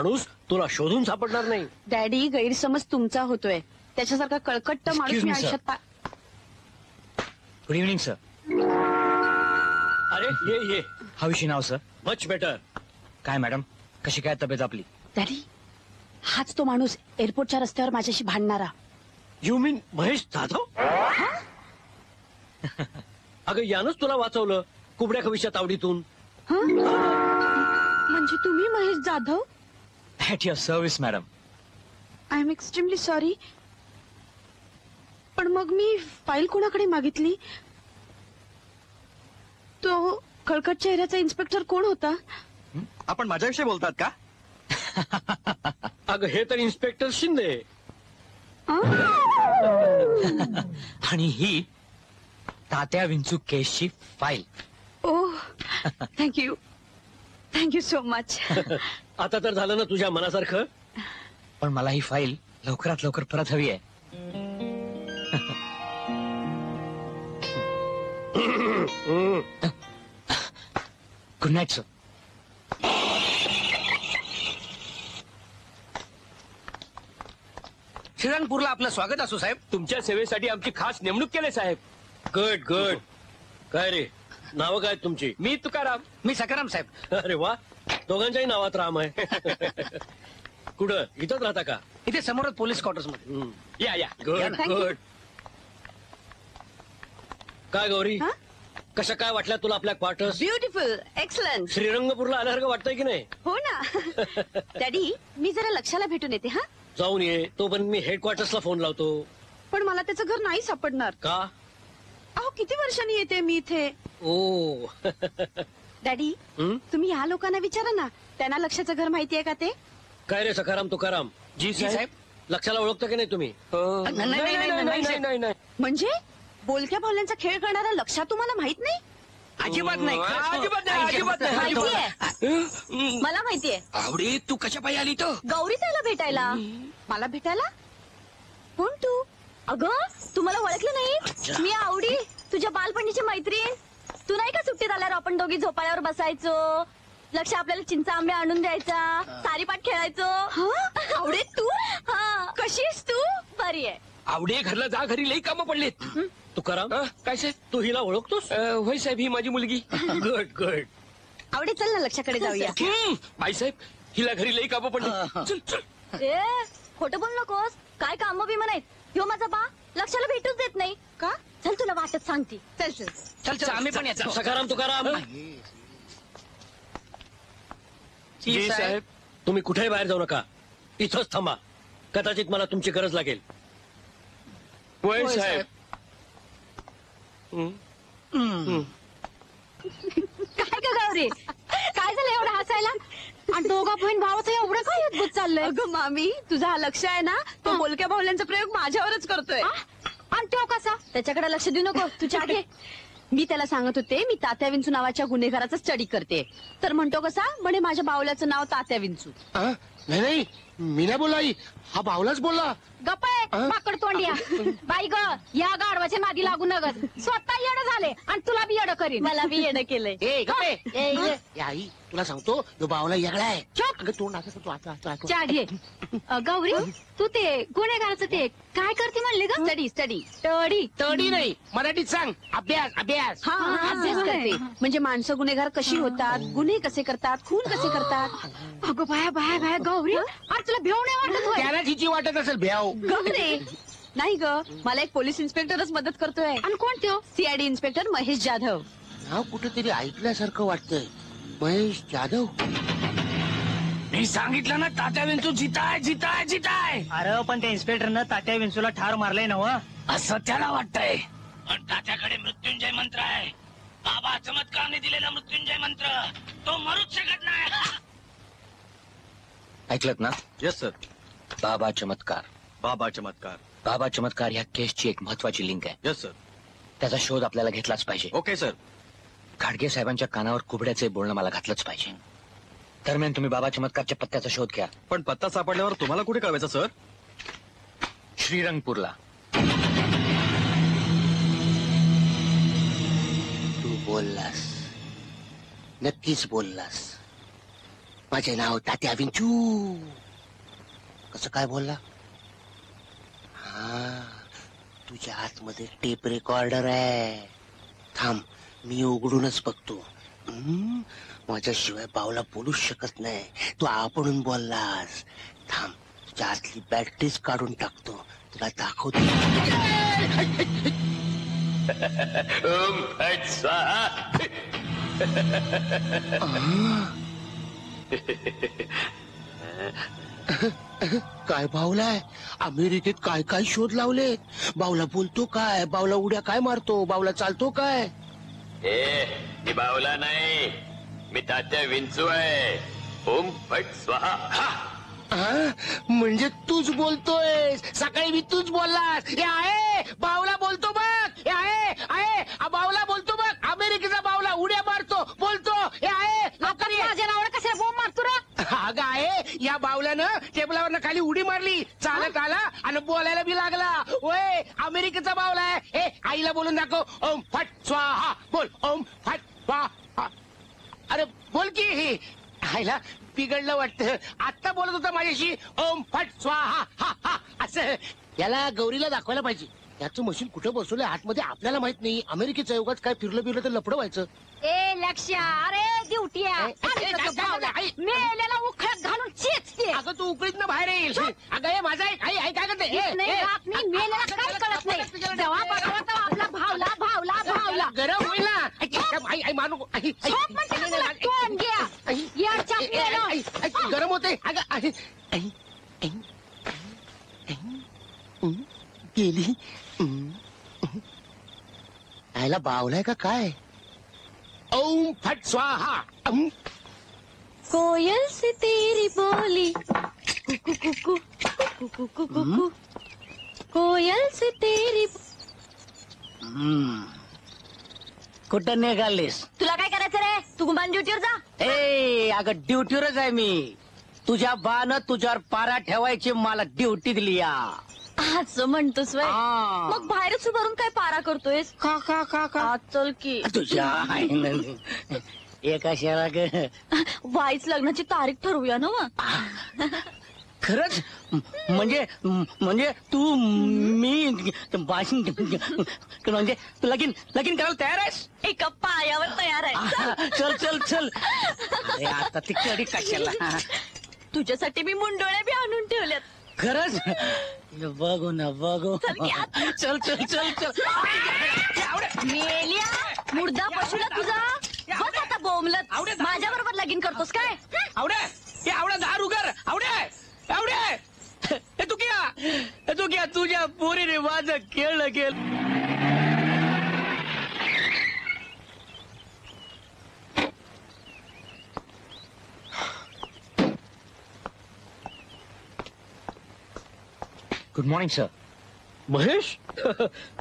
माणूस तुला शोधून सापडणार नाही. डॅडी, गैरसमज तुमचा होतोय. त्याच्यासारखा कळकट्ट माणूस मी आयुष्यात गुड इव्हनिंग सर. अरे ये ये. How is she now sir? Much better. काय मॅडम, कशी काय तब्येत आपली? डॅडी, हाच तो माणूस एअरपोर्टच्या रस्त्यावर माझ्याशी भांडणारा. यू मीन महेश जाधव? अगं यानंच तुला वाचवलं कुबड्या खवीच्या तावडीतून. म्हणजे तुम्ही Mahesh Jadhav? At your service madam. I am extremely sorry. पण मग मी फाईल कोणाकडे मागितली? तो कळकट चेहऱ्याचा इन्स्पेक्टर कोण होता? आपण माझ्याविषयी बोलतात का? अगं हे तर इन्स्पेक्टर शिंदे. आणि ही तात्या विंचू केसची फाईल. ओह, थँक्यू थँक्यू सो मच. आता तर झालं ना तुझ्या मनासारखं? पण मला ही फाईल लवकरात लवकर परत हवी आहे. Good night sir. श्रीरंगपूरला आपलं स्वागत असो साहेब. तुमच्या सेवेसाठी आमची खास नेमणूक केली साहेब. Good good. काय रे, नावं काय तुमची? मी तुकाराम. मी सकाराम साहेब. अरे वा, दोघांच्याही नावात राम आहे. कुठं इथंच राहता का? इथे समोरच पोलीस क्वार्टर्स मध्ये. या या. या गुड ना. गुड. काय गौरी, हा? कशा काय वाटल्या तुला आपल्या क्वार्टर्स? Beautiful, excellent. श्रीरंगपूरला आल्यासारखं वाटतंय की नाही? हो ना. डॅडी, मी जरा लक्षाला भेटून येते. हा, जाऊन ये, तोपर्यंत मी हेडक्वार्टर्सला फोन लावतो. पण मला त्याचं घर नाही सापडणार. का? अहो, किती वर्षांनी येते मी इथे. ओ. डॅडी, हं? तुम्ही ह्या लोकांना विचारा ना, त्यांना लक्षाचं घर माहितीये का ते? काय रे सखाराम तुकाराम? जी साहेब. लक्षाला ओळखता की नाही तुम्ही? नाही. म्हणजे बोलक्या भावल्यांचा खेळ करणारा लक्षा तुम्हाला माहित नाही? अजिबात नाही. अजिबात माहितीये, मला माहितीये. आवडे, तू कशा पायी आली तर? गौरी त्याला भेटायला. मला भेटायला? कोण तू? अगं, तुम्हाला ओळखलं नाही? मी आवडी, तुझ्या बालपणीची मैत्रीण. तू नाही का सुट्टीत आल्यावर आपण दोघी झोपाळ्यावर बसायचो, लक्ष आपल्याला चिंचा आंबे आणून द्यायचा, सारीपाट खेळायचो. आवडे तू? हा. कशीस तू? बरी आहे. आवडे, घरला जा, घरी लई कामं पडलेत. तुकाराम, काय साहेब? तू हिला ओळखतोस? होय साहेब, ही माझी मुलगी. Good good. आवडे, चल ना लक्षाकडे जाऊया. बाईसाहेब, हिला घरी लई कामं पडले. चल चल. ए, खोटं बोल नकोस. काय काम बी म्हणायत. ह्यो माझा बा लक्षाला भेटूच देत नाही का? चल, तुला वाटत सांगते. चल चल चल चल, आम्ही पण येतो. सखाराम तुकाराम. जी साहेब. तुम्ही कुठेही बाहेर जाऊ नका, इथंच थांबा. कदाचित मला तुमची गरज लागेल. होय साहेब. काय का गौरी, काय झालं एवढं हसायला? आणि दोघा बहीण भावाचं एवढं काय अद्भुत चाललंय? अगं मामी, तुझा हा लक्ष आहे ना, तो बोलक्या भावल्यांचा प्रयोग माझ्यावरच करतोय. आणि तो कसा? त्याच्याकडे लक्ष देऊ नको, तुझ्या आगे. मी त्याला सांगत होते, मी तात्या विंचू नावाच्या गुन्हेगाराचा स्टडी करते. तर म्हणतो कसा, म्हणे माझ्या बावल्याचं नाव तात्या विंचू. नाही, मी नाही बोलला, हा बावलाच बोलला. गप्पे, माकड तोंडिया. बाई ग, या गाढवाच्या नादी लागू नगत. स्वतः येडं झाले आणि तुला बी येडं करीन. मला बी येडं केलंय. ए गप्पे, आई तुला सांगतो, तो बावला वेगळा आहे. अगं तोंड असं करतो, आता चहा घे. गौरी, तू ते गुन्हेगाराचं ते काय करते म्हणले ग? स्टडी स्टडी स्टडी तडी नाही, मराठीत सांग. अभ्यास अभ्यास. हा, अभ्यास करते. म्हणजे माणसं गुन्हेगार कशी होतात, गुन्हे कसे करतात, खून कसे करतात. अगं बाया बाया बाया गौरी, अरे तुला भेव नाही वाटत होय? त्याला तिची वाटत असेल भ्याव. गौरी, नाही ग, मला एक पोलीस इन्स्पेक्टरच मदत करतोय. आणि कोण तो? CID inspector Mahesh Jadhav. नाव कुठेतरी ऐकल्यासारखं वाटतंय. महेश जाधव. मी सांगितलं ना, तात्या विंचू जिताय जिताय जिताय. अरे पण त्या इन्स्पेक्टरनं तात्या विंचूला ठार मारलंय ना व? असं त्याला वाटतंय. पण तात्याकडे मृत्युंजय मंत्र आहे. बाबा चमत्कारने दिलेला मृत्युंजय मंत्र, तो मरूच शकत नाही. ऐकलत ना? Yes sir. बाबा चमत्कार. बाबा चमत्कार. बाबा चमत्कार ह्या केसची एक महत्वाची लिंक आहे. Yes sir. त्याचा शोध आपल्याला घेतलाच पाहिजे. Okay sir. घाडगे साहेबांच्या कानावर कुबड्याचे बोलणं मला घातलंच पाहिजे. दरम्यान तुम्ही बाबा चमत्कारच्या पत्त्याचा शोध घ्या. पण पत्ता सापडल्यावर तुम्हाला कुठे कळवायचं सर? श्रीरंगपूरला. तू बोललास, नक्कीच बोललास. माझे नाव तात्या विंचू. कसं काय बोलला? हा, तुझ्या आतमध्ये टेप रेकॉर्डर आहे. थांब, मी उघडूनच बघतो. माझ्याशिवाय बावला बोलूच शकत नाही. तू आपणून बोललास. थांब, तुझ्या आतली बॅटरीच काढून टाकतो. तुला दाखवतो. ओम फट स्वाहा. काय बावलाय? अमेरिकेत काय काय शोध लावलेत. बावला बोलतो काय? बावला उड्या काय मारतो? बावला चालतो काय? मी बावला नाही, मी तात्या विंचू आहे. ओम फट स्वाहा. हा? म्हणजे तूच बोलतोय. सकाळी मी तूच बोललास. हे आहे बावला बोलतो बघ. हे आहे बावला बोलतो बघ. अमेरिकेचा बावला उड्या मारतो, बोलतो. हे आहे आता माझ्या नावाला कशाला बोंब मारतो रे? अगं आहे, या बावल्यानं टेबलावरनं खाली उडी मारली, चालत आला आणि बोलायला बी लागला. ओय, अमेरिकेचा बावला आहे. हे आईला बोलून दाखव. ओम फट स्वाहा बोल. ओम फट स्वाहा. अरे बोल की. आईला बिघडलं वाटतं. आत्ता बोलत होता माझ्याशी. ओम फट स्वाहा हा हा असं. याला गौरीला दाखवायला पाहिजे. याचं मशीन कुठं बसवलंय आतमध्ये आपल्याला माहित नाही. अमेरिकेचं योगाच काय फिरलं बिरलं तर लपडं व्हायचं. ए लक्ष्या, अरे ड्युटी मेलेला उखळत घालून चेचते. अगं तू उकळीत बाहेर येईल. अगं हे माझा आई काय करते? मेलेला काय कळत नाही. जेव्हा बघावा तेव्हा आपला भावला भावला भावला. गरम होईल ना. आई मारू. झोप म्हणते ना तुला, तोंड घ्या. याच्या मेलं. गरम होते. अगं गेली. आयला बावलाय का काय? ओम फट स्वाहा. कोयल से तेरी बोली कुकू कुकू कुकू कुकू कुकू. कोयल से तेरी. कुठं निघालीस? तुला काय करायचं रे? तू गुमान ड्युटीवर जा. ए अगं ड्युटीवरच आहे मी. तुझ्या बानं तुझ्यावर पारा ठेवायची मला ड्युटी दिली या. असं म्हणतोस वय? हा. मग बाहेरच उभारून काय पारा करतोयस? का चल की. तुझ्या आईनं एका शेरा ग. वाईच लग्नाची तारीख ठरवूया ना मग. खरंच म्हणजे तू मी म्हणजे तू लगीन करायला तयार आहेस? एका पायावर तयार आहे. चल अरे आता ती कडी कशाला? तुझ्यासाठी मी मुंडोळ्या बी आणून ठेवल्यात. खरंच? बघू ना बघू. चल की आत. चल मेल्या मुर्दा पशुला तुझा. बस आता बोंबलत. माझ्या बरोबर लगीन करतोस काय? आवड्या दार उगर. आवड्या तू क्या तुझ्या पोरीने माझं खेळलं केलं. Good morning sir. महेश,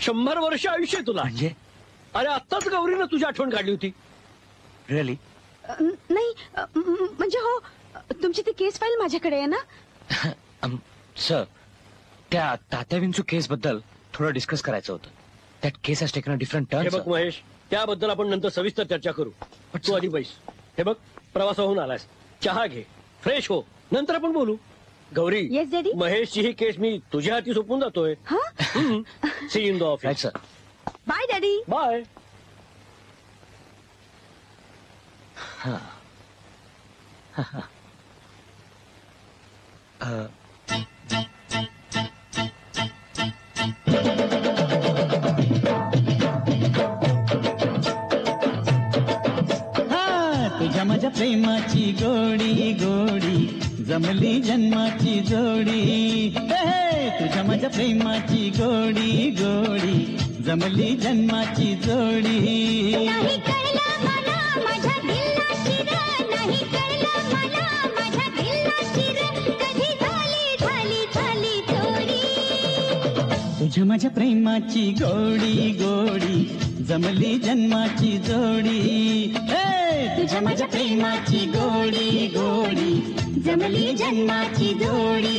100 वर्ष आयुष्य आहे तुला. म्हणजे अरे आत्ताच गौरीनं तुझी आठवण काढली होती. रिअली? नाही म्हणजे हो, तुमची ती केस फाईल माझ्याकडे आहे ना. सर, त्या तात्या विंचू केस बद्दल थोडं डिस्कस करायचं होतं. That case has taken a different हे टर्न. बघ महेश, त्याबद्दल आपण नंतर सविस्तर चर्चा करू. तू आधी बैस. हे बघ, प्रवासाहून आलास, चहा घे, फ्रेश हो, नंतर आपण बोलू. Gauri, Yes, Daddy? महेशची ही केस मी तुझ्या हाती सोपून जातोय. See in the right office. Sir. Bye daddy. Bye. तुझ्या माझ्या प्रेमाची गोडी गोडी जमली जन्माची जोडी. हे तुझ्या माझ्या प्रेमाची गोडी गोडी जमली जन्माची जोडी. नाही कळलं मला माझ्या दिलला शिर. नाही कळलं मला माझ्या दिलला शिर. कधी झाली चोरी. तुझ्या माझ्या प्रेमाची गोडी गोडी जमली जन्माची जोडी. हे तुझ्या माझ्या प्रेमाची गोडी गोडी जमली जन्माची जोडी.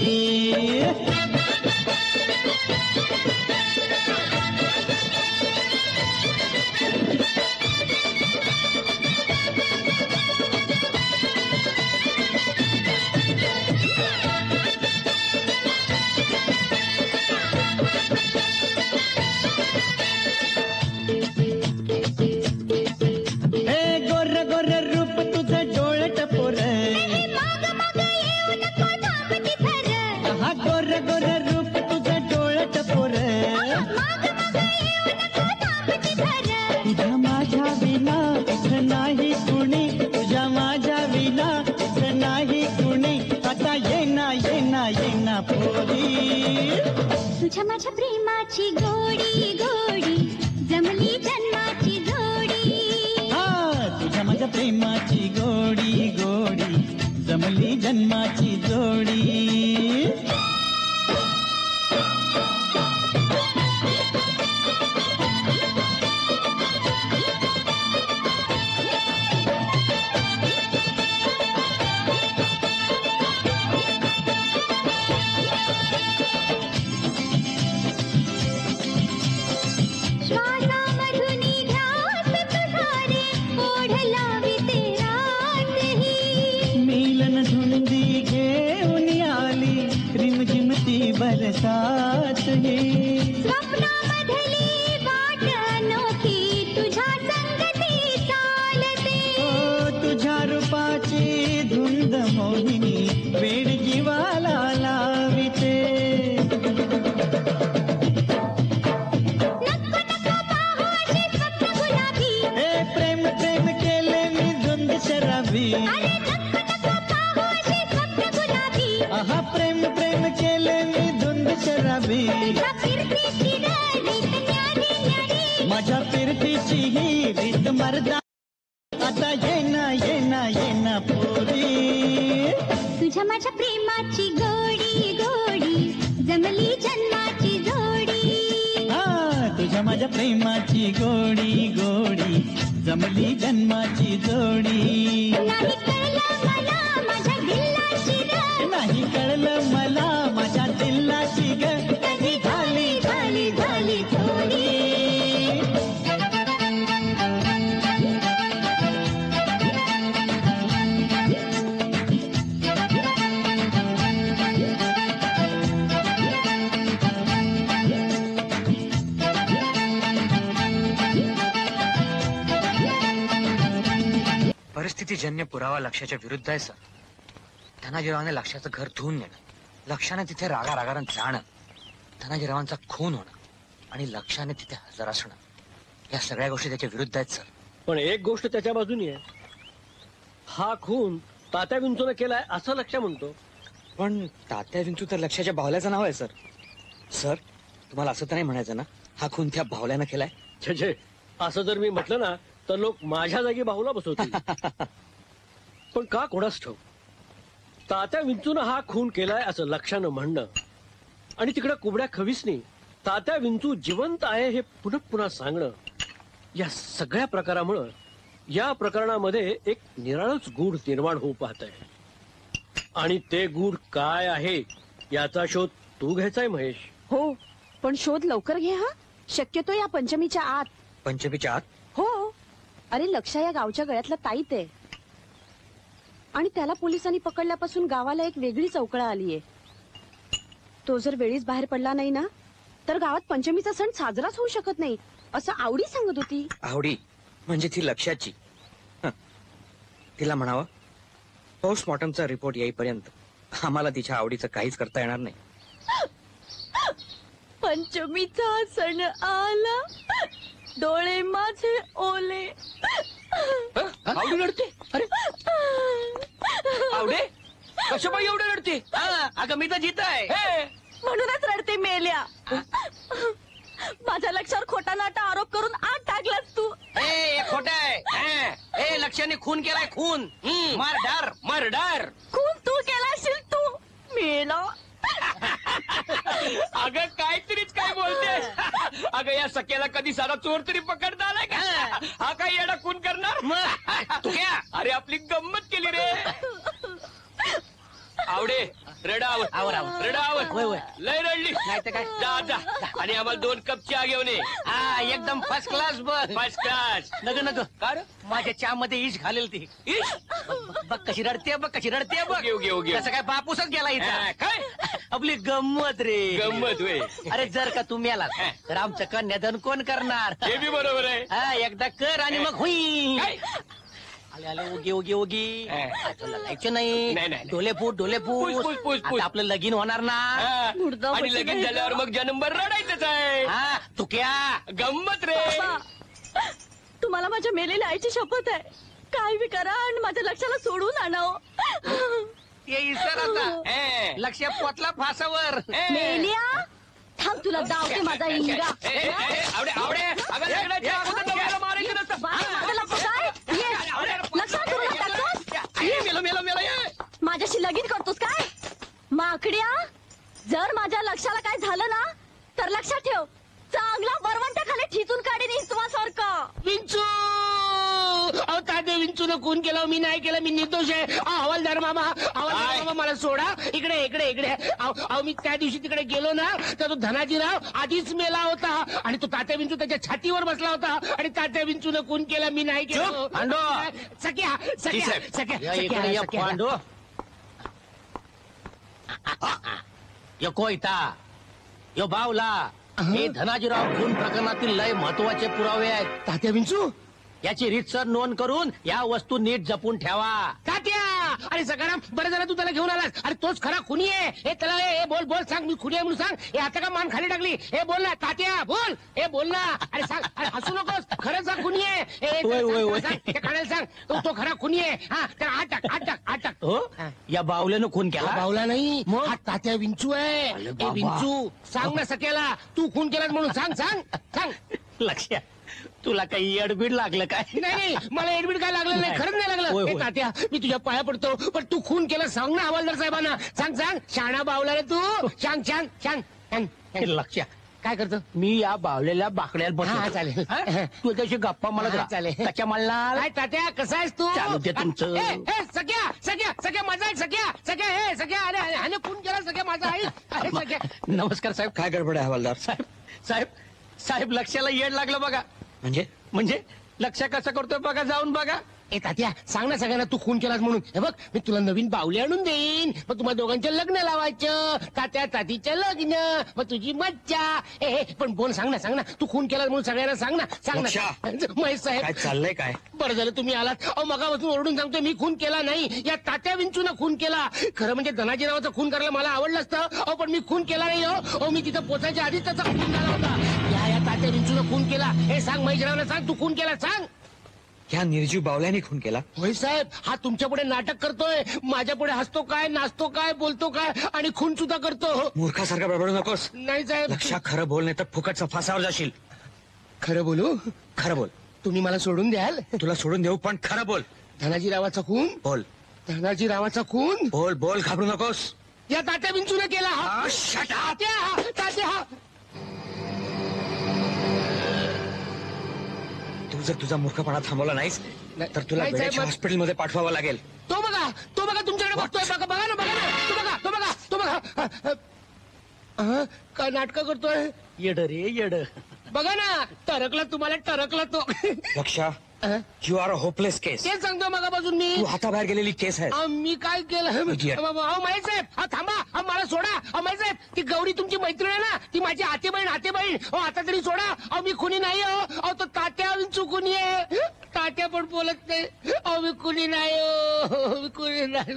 माझ्या प्रेमाची गोडी गोडी जमली जन्माची जोडी. हा तुझ्या माझ्या प्रेमाची गोडी गोडी जमली जन्माची जोडी. श्वासामधुनी ध्यास तुझा रे ओढला वितेरातही. मिलन धुंदी घेऊन आली रिमझिम ती बरसात हे. स्वप्नामधली वाट अनोखी तुझ्या संगती चालते. ओ तुझ्या रूपाची धुंद मोहिनी वेड जीवाला लाविते. नको नको पाहाशी स्वप्न गुलाबी. हे प्रेम प्रेम केले मी धुंद शराबी. अरे नको नको पाहाशी स्वप्न गुलाबी. आहा प्रेम प्रेम केले मी धुंद शराबी. तुझ्या फिरतीची रीत न्यारी न्यारी. माझ्या फिरतीची ही रीत मर्दा आता ये ना पोरी. तुझ्या माझ्या प्रेमाची गोडी गोडी जमली जन्माची जोडी. हा तुझ्या माझ्या प्रेमाची गोडी गोडी जमली जन्माची जोडी. नाही कळलं मला माझ्या दिलाची र. नाही कळलं मला माझ्या दिलाची ग कधी झाली झाली झाली थोडी. परिस्थितीजन्य पुरावा लक्ष्याच्या विरुद्ध आहे सर. धनाजीरावाने लक्ष्याचं घर धुवून नेणं, लक्ष्याने तिथे रागारागानं जाणं, धनाजीरावांचा खून होणं आणि लक्ष्याने तिथे हजर असणं, या सगळ्या गोष्टी त्याच्या विरुद्ध आहेत सर. पण एक गोष्ट त्याच्या बाजूनी आहे. हा खून तात्या विंचूने केलाय असं लक्ष म्हणतो. पण तात्या विंचू तर लक्ष्याच्या बावल्याचं नाव आहे सर. सर तुम्हाला असं तर नाही म्हणायचं ना हा खून त्या बावल्यानं केलाय? छे छे, असं जर मी म्हटलं ना तर लोक माझ्या जागी बाहुला बसवतील. पण का कोणास ठाऊक तात्या विंचून हा खून केलाय असं लक्षानं म्हणणं आणि तिकडे कुबड्या खवीसनी तात्या विंचू जिवंत आहे हे पुन्हा पुन्हा सांगणं, या सगळ्या प्रकारामुळं या प्रकरणामध्ये एक निराळच गूढ निर्माण होऊ पाहत आहे. आणि ते गूढ काय आहे याचा शोध तू घ्यायचाय महेश. हो पण शोध लवकर घे हा, शक्यतो या पंचमीच्या आत. पंचमीच्या आत? हो अरे लक्षा या गावच्या गळ्यातला ताईत आहे आणि त्याला पोलिसांनी पकडल्यापासून गावाला एक वेगळी चौकळा आलीये. तो जर वेळीच बाहेर पडला नाही ना तर गावात पंचमीचा सण साजराच होऊ शकत नाही असं आवडी सांगत होती. आवडी म्हणजे ती लक्ष्याची. हं. तिला म्हणावं पोस्टमॉर्टमचा रिपोर्ट येईपर्यंत आम्हाला तिच्या आवडीचं काहीच करता येणार नाही. पंचमीचा सण आला डोळे माझे ओले. आवडी रडते? अरे आवडे कशा बाई एवढं रडते? अगं मी तर जित आहे. म्हणूनच रडते मेल्या. माझ्या लक्षावर खोटा नाटा आरोप करून आत टाकलास तू. खोट आहे. ए लक्ष्याने खून केलाय, खून. Murder murder. खून तू केला असेल तू मेला. अगं काहीतरीच काय बोलतेस. अगं या सख्याला कधी सारा चोर तरी पकडता आलाय का? हा काय येडा खून करणार? तू क्या? अरे आपली गंमत केली रे. आवडे रडावर रडावर लय रडली नाही तर काय. जा जा आणि आम्हाला 2 कप चहा घेऊन ये. एकदम फर्स्ट क्लास. बस फर्स्ट क्लास. नग नग कार माझ्या चहा मध्ये इश घालेल ती. इश बघ कशी रडते, बघ कशी रडते. बघ घेऊ घेऊ घेऊ. कसं काय बापूसच गेला इथं काय. आपली गंमत रे. गंमत वे. अरे जर का तुम्ही आलात तर आमचं कन्यादान कोण करणार? हे बी बरोबर आहे. एकदा कर आणि मग होई. आले आले उगी उगी उगी लागायचं नाही. डोले फूट आता आपलं लगीन होणार ना. आणि लगीन झाल्यावर मग जन्मभर रडायचंच आहे. तू क्या गंमत रे. तुम्हाला माझ्या मेलेल्या आईची शपथ आहे. काय बी करा आणि माझ्या लक्षाला सोडून आणावं. ते इसर आता लक्ष पोचला फासावर. मेल्या थांब तुला दावते माझा इंगा माझ्याशी लगीन करतोस काय माकड्या? जर माझ्या लक्षाला काय झालं ना तर लक्षात ठेव, चांगला वरवंट्याखाली ठिचून काढीन इस्तवासारखं. विंचू अहो तात्या विंचूनं खून केला मी नाही केलं, मी निर्दोष आहे. हवालदार मामा मला सोडा. इकडे इकडे इकडे अहो मी त्या दिवशी तिकडे गेलो ना तर तो धनाजीराव आधीच मेला होता आणि तो तात्या विंचू त्याच्या छातीवर बसला होता आणि तात्या विंचूनं खून केला मी नाही केलं. सख्या सख्या सख्या पांडू यो कोयता यो बावला हे धनाजीराव खून प्रकरणातील लय महत्वाचे पुरावे आहेत. तात्या विंचू याची रीतसर नोंद करून या वस्तू नीट जपून ठेवा. तात्या अरे सकाराम बरं झालं तू त्याला घेऊन आलास. अरे तोच खरा खुनी आहे. हे त्याला हे बोल बोल सांग मी खुनी आहे म्हणून सांग. हे आता का मान खाली टाकली? हे बोल ना तात्या बोल. हे बोल ना. अरे सांग. अरे हसू नकोस. खरंच हा खुनी आहे. हे काढायला सांग तो खरा खुनी आहे. हा त्याला आठ टाक आठ टाक आठ टाक. हो या बावल्यानं खून केला. बावला नाही मग? हा तात्या विंचू आहे. अरे हे बाबा. विंचू सांग ना सख्याला तू खून केलास म्हणून सांग सांग सांग. लक्ष तुला काही अडबीड लागलं काय? नाही मला एडमिट काय लागलं नाही. खरंच नाही होय, लागलं. होय. हे तात्या मी तुझ्या पाया पडतो पण तू खून केला सांग ना हवालदार साहेबांना. सांग सांग शाणा बावला रे तू. सांग सांग सांग सांग. लक्ष काय करतो मी या बावलेल्या बाकड्याला हा, चालेल. तू त्याची गप्पा मला हा, चालेल. त्याच्या मळणार काय तात्या कसा आहेस तू? चालू दे तुमचं. सख्या सख्या सख्या माझा आहे सख्या सख्या हे सख्या अरे ह्याने खून केला सख्या माझा आहे. अरे सख्या नमस्कार साहेब. काय गडबड आहे हवालदार? साहेब साहेब साहेब लक्षाला येड लागलं बघा. म्हणजे लक्ष कसं करतोय बघा, जाऊन बघा. ए तात्या सांग ना सगळ्यांना तू खून केलास म्हणून. हे बघ मी तुला नवीन बावली आणून देईन. मग तुम्हाला दोघांचं लग्न लावायचं. तात्या तातीचं लग्न मग तुझी मज्जा. पण बोल सांग ना तू खून केलास म्हणून सगळ्यांना सांग ना महेश साहेब काय चाललंय काय? बरं झालं तुम्ही आलात. अहो मगापासून ओरडून सांगतोय मी खून केला नाही. या तात्या विंचूनं खून केला. खरं म्हणजे धनाजीरावाचा खून करायला मला आवडलं असतं. अहो पण मी खून केला नाही. हो मी तिथं पोचायच्या आधीच त्याचा खून झाला होता. या तात्या विंचूनं खून केला. हे सांग महेशरावला सांग तू खून केला सांग. ह्या निर्जीव बावल्याने खून केला? होय साहेब हा तुमच्या पुढे नाटक करतोय. माझ्या पुढे हसतो काय नाचतो काय बोलतो काय आणि खून सुद्धा करतो. मूर्खासारखा बडबडू नकोस. नाही साहेब लक्षा खरं बोल नाही तर फुकटचा फासावर जाशील. खरं बोलू. खरं बोल. तुम्ही मला सोडून द्याल? तुला सोडून देऊ पण खरं बोल. धनाजीरावाचा खून. बोल धनाजीरावाचा खून बोल बोल घाबरू नकोस. या तात्या विंचूने केला. तात्या तू जर तुझा मूर्खपणा थांबवला नाहीस तर तुला नाही, साहेब, वेळेच्या हॉस्पिटलमध्ये पाठवावं लागेल. तो बघा तुमच्याकडे बघतोय. बघा ना तो बघा काय नाटक करतोय. येड रे येड. बघा ना टरकला तुम्हाला टरकला तो. लक्षा यू आर अ होपलेस केस. तेच सांगतो मगापासून मी. तू हाताबाहेर गेलेली केस आहे. मी काय केलं? Idiot. अहो माई साहेब हा थांबा. मला सोडा. माई साहेब ती गौरी तुमची मैत्रीण आहे ना ती माझी आते बहीण. आता तरी सोडा. अहो मी खुनी नाही. अहो तो तात्या विंचू खुनी आहे. तात्या पण बोलत नाही. अहो मी खुनी नाही. मी खुनी नाही.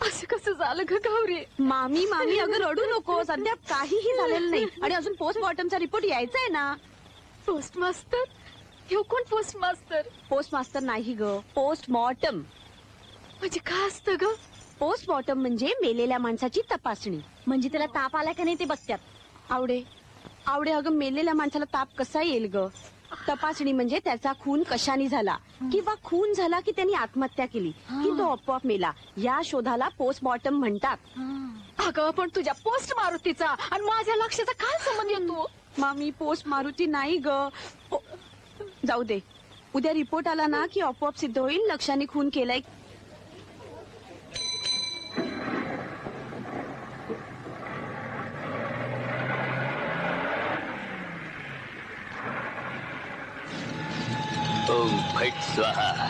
असं कसं झालं ग गौरी? मामी अगं रडू नको. सध्या काहीही झालेलं नाही आणि अजून पोस्टमॉर्टमचा रिपोर्ट यायचा आहे ना. पोस्टमास्टर? हे कोण पोस्टमास्टर? पोस्टमास्टर नाही ग, पोस्टमॉर्टम. म्हणजे काय असतं ग? पोस्टमॉर्टम म्हणजे मेलेल्या माणसाची तपासणी. म्हणजे त्याला ताप आला का नाही ते बघतात. आवडे अगं मेलेल्या माणसाला ताप कसा येईल ग? तपासणी म्हणजे त्याचा खून कशाने झाला किंवा खून झाला की त्यांनी आत्महत्या केली की तो आपोआप मेला, या शोधाला पोस्टमॉर्टम म्हणतात. अगं पण तुझ्या पोस्ट मारुतीचा आणि माझ्या लक्षाचा काय संबंध येतो? मामी पोस्ट मारुती नाही ग. जाऊ दे, उद्या रिपोर्ट आला ना की आपोआप सिद्ध होईल लक्षाने खून केलाय. ओम फट स्वाहा.